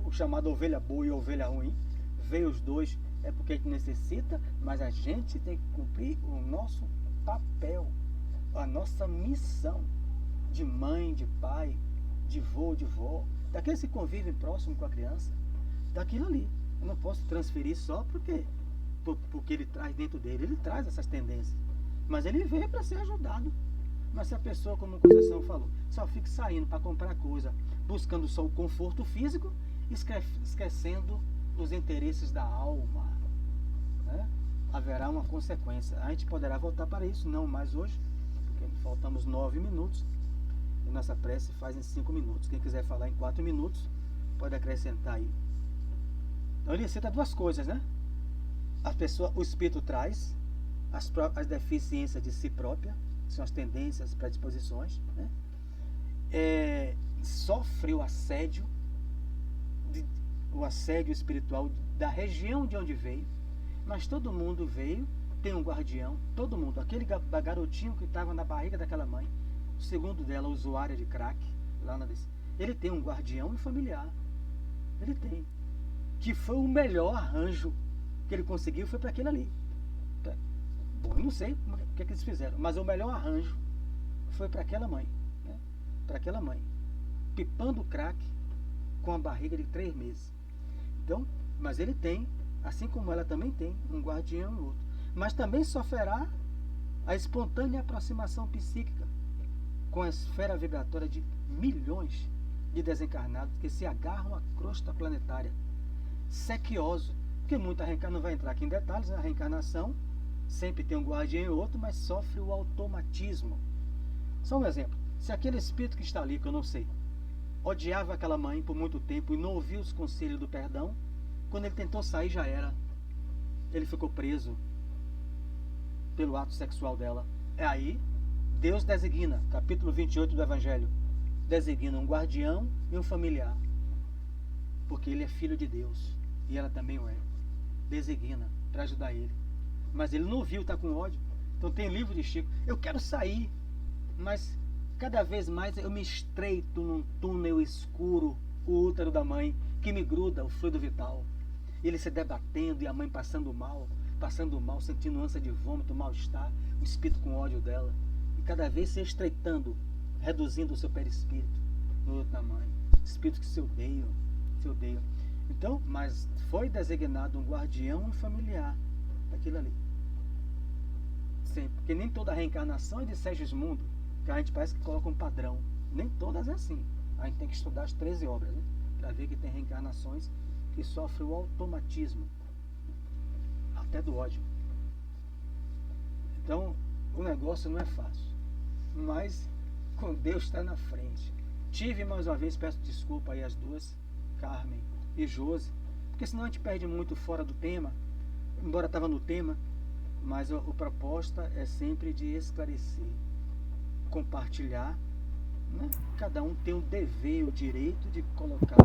O chamado ovelha boa e ovelha ruim, veio os dois, é porque a gente necessita, mas a gente tem que cumprir o nosso papel, a nossa missão de mãe, de pai, de vô, de vó, daqueles que convivem próximo com a criança, daquilo ali. Eu não posso transferir só porque ele traz dentro dele, ele traz essas tendências, mas ele veio para ser ajudado. Mas se a pessoa, como o Conceição falou, só fica saindo para comprar coisa, buscando só o conforto físico, esquecendo os interesses da alma, né? Haverá uma consequência. A gente poderá voltar para isso, não mais hoje, porque faltamos 9 minutos e nossa prece faz em 5 minutos. Quem quiser falar em 4 minutos pode acrescentar aí. Então ele cita duas coisas, né? O espírito traz as deficiências de si própria, são as tendências, as predisposições, né? sofre o assédio espiritual da região de onde veio, mas todo mundo veio, tem um guardião, todo mundo, aquele garotinho que estava na barriga daquela mãe, segundo dela, usuária de crack, lá ele tem um guardião e familiar, ele tem, que foi o melhor arranjo que ele conseguiu, foi para aquele ali. Bom, eu não sei o que eles fizeram, mas o melhor arranjo foi para aquela mãe, né? Para aquela mãe, pipando crack com a barriga de 3 meses. Então, mas ele tem, assim como ela também tem, um guardião e outro. Mas também sofrerá a espontânea aproximação psíquica com a esfera vibratória de milhões de desencarnados que se agarram à crosta planetária, sequioso, porque muita reencarnação, não vai entrar aqui em detalhes, a reencarnação sempre tem um guardião e outro, mas sofre o automatismo. Só um exemplo, se aquele espírito que está ali, que eu não sei, odiava aquela mãe por muito tempo e não ouviu os conselhos do perdão, quando ele tentou sair já era, ele ficou preso pelo ato sexual dela. É aí, Deus designa, capítulo 28 do Evangelho, designa um guardião e um familiar, porque ele é filho de Deus e ela também o é, designa para ajudar ele, mas ele não viu, está com ódio. Então tem livro de Chico, eu quero sair, mas cada vez mais eu me estreito num túnel escuro, o útero da mãe, que me gruda o fluido vital. Ele se debatendo e a mãe passando mal, sentindo ânsia de vômito, mal-estar, o espírito com ódio dela. E cada vez se estreitando, reduzindo o seu perispírito no útero da mãe. Espíritos que se odeiam. Então, mas foi designado um guardião e familiar daquilo ali. Sempre. Porque nem toda reencarnação é de Segismundo, que a gente parece que coloca um padrão. Nem todas é assim. A gente tem que estudar as 13 obras, né? Para ver que tem reencarnações que sofrem o automatismo, até do ódio. Então, o negócio não é fácil, mas com Deus está na frente. Tive mais uma vez, peço desculpa aí às duas, Carmen e Josi, porque senão a gente perde muito fora do tema, embora estava no tema, mas a proposta é sempre de esclarecer, compartilhar, né? Cada um tem o dever, o direito de colocar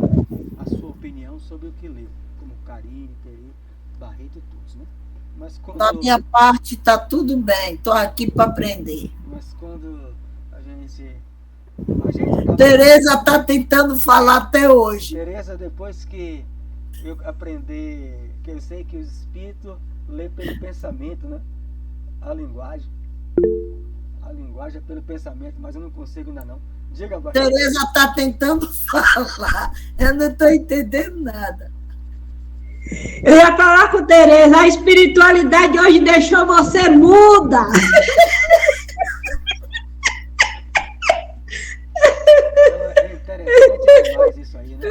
a sua opinião sobre o que leu, como Karine, Terê, Barreto e todos, né? Mas quando... Da minha parte está tudo bem, estou aqui para aprender. Mas quando a gente Tereza está tentando falar até hoje. Tereza, depois que eu aprender, que eu sei que o espírito lê pelo pensamento, né? A linguagem é pelo pensamento, mas eu não consigo ainda não. Diga, Barreto. Tereza está tentando falar, eu não estou entendendo nada. Eu ia falar com Tereza, a espiritualidade hoje deixou você muda. É interessante demais isso aí, né?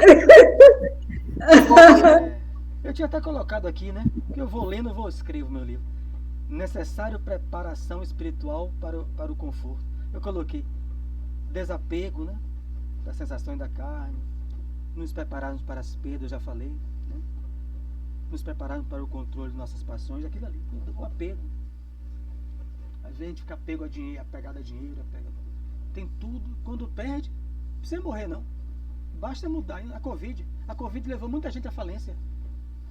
Eu tinha até colocado aqui, né? Que eu vou lendo, eu escrevo meu livro. Necessário preparação espiritual para o conforto. Eu coloquei desapego, né? Das sensações da carne. Nos prepararmos para as perdas, eu já falei, né? Nos prepararmos para o controle de nossas paixões, aquilo ali, o apego. Às vezes a gente fica apego a dinheiro, apegado a dinheiro, tem tudo. Quando perde, não precisa morrer não. Basta mudar. A Covid levou muita gente à falência.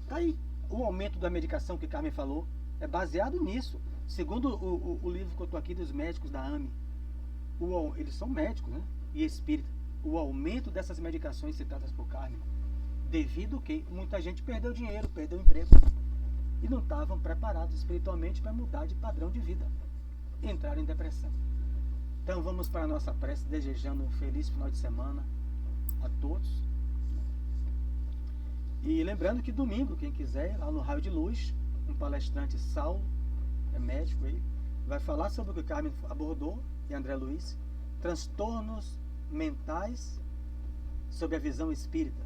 Tá aí. O aumento da medicação que Carmen falou é baseado nisso. Segundo o livro que eu estou aqui dos médicos da AME, eles são médicos, né? E espírita. O aumento dessas medicações citadas por Carmen, devido a que muita gente perdeu dinheiro, perdeu emprego e não estavam preparados espiritualmente para mudar de padrão de vida, entraram em depressão. Então vamos para a nossa prece, desejando um feliz final de semana a todos. E lembrando que domingo, quem quiser, lá no Raio de Luz, um palestrante, Saulo, é médico, ele vai falar sobre o que Carmen abordou, e André Luiz, transtornos mentais sob a visão espírita.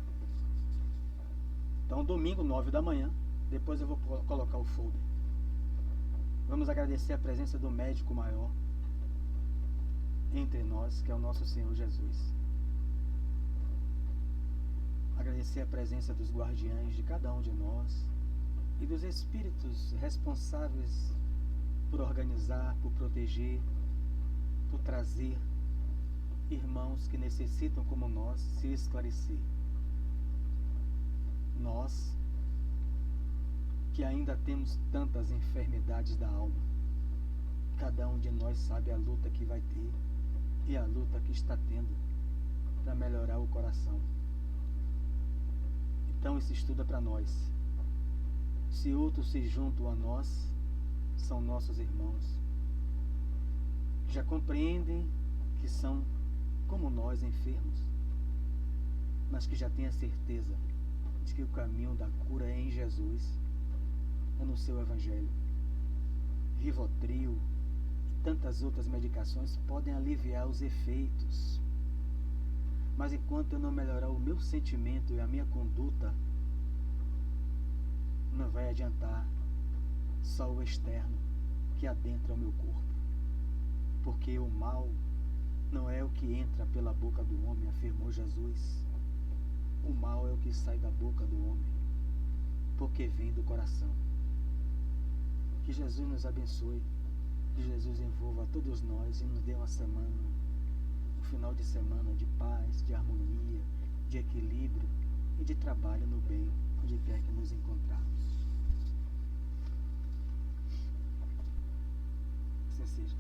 Então domingo, 9 da manhã, depois eu vou colocar o folder. Vamos agradecer a presença do médico maior entre nós, que é o nosso Senhor Jesus. Agradecer a presença dos guardiães de cada um de nós e dos espíritos responsáveis por organizar, por proteger, por trazer irmãos que necessitam, como nós, se esclarecer. Nós, que ainda temos tantas enfermidades da alma, cada um de nós sabe a luta que vai ter e a luta que está tendo para melhorar o coração. Então esse estudo é para nós. Se outros se juntam a nós, são nossos irmãos. Já compreendem que são como nós, enfermos, mas que já têm a certeza de que o caminho da cura é em Jesus, é no seu Evangelho. Rivotril e tantas outras medicações podem aliviar os efeitos, mas enquanto eu não melhorar o meu sentimento e a minha conduta, não vai adiantar só o externo que adentra o meu corpo, porque o mal não é o que entra pela boca do homem, afirmou Jesus. O mal é o que sai da boca do homem, porque vem do coração. Que Jesus nos abençoe, que Jesus envolva a todos nós e nos dê uma semana, um final de semana de paz, de harmonia, de equilíbrio e de trabalho no bem, onde quer que nos encontrarmos. Assim seja.